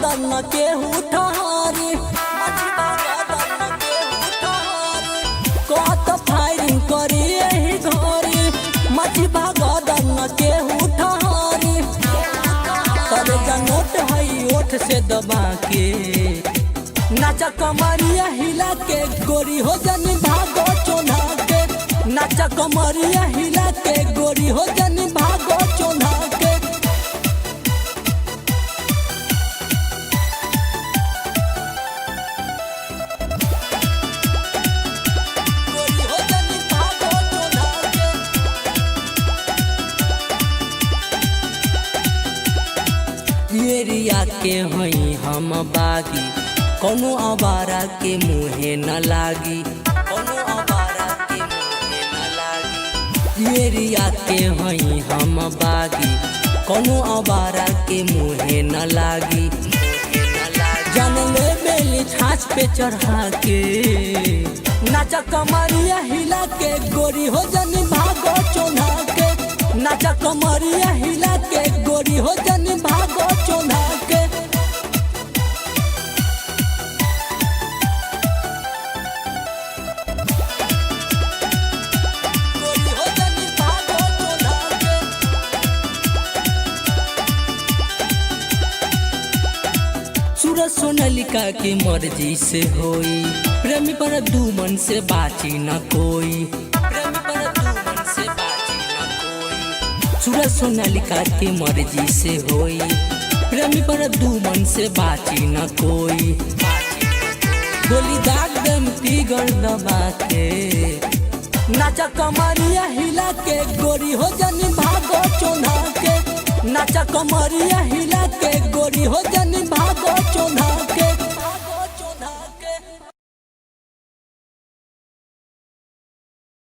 गदन न केहू ठहरी, मछली भागा गदन न केहू ठहरी। कहत फायरिंग करी यही घरी, मछली भागा गदन न केहू ठहरी। तब जनोट हई ओठ से दबा के नाचा कमरिया हिला के गोरी हो जनी भागो चोन्हा के। नाचा कमरिया हिला के गोरी हो जनी भागो चोन्हा के। गोरी हो जनी भागो चोन्हा के। एरिया के हई हम बागी, कोनो आवारा के मुहे न लागी, कोनो आवारा के मुहे न लागी। एरिया के हई हम बागी, कोनो आवारा के मुहे न लागी, मुहे न लागी। जान ले बेली छाछ पे चढ़ा के नाचा कमरिया हिला के गोरी हो जनी भागो चोन्हा के। नाचा कमरिया हिला के गोरी हो जनी भागो चोन्हा के। सूरज सोनालिका की मर्जी से होई, प्रेमी पर दुमन से बाची न कोई, प्रेमी पर दुमन से बाची न कोई। सूरज सोनालिका की मर्जी से होई, प्रेमी पर दुमन से बाची न कोई। गोली दाग दम तिगर दबा के नाचा कमरिया हिला के गोरी हो जनी भागो चोन्हा के। नाचा कमरिया हिला के गोरी हो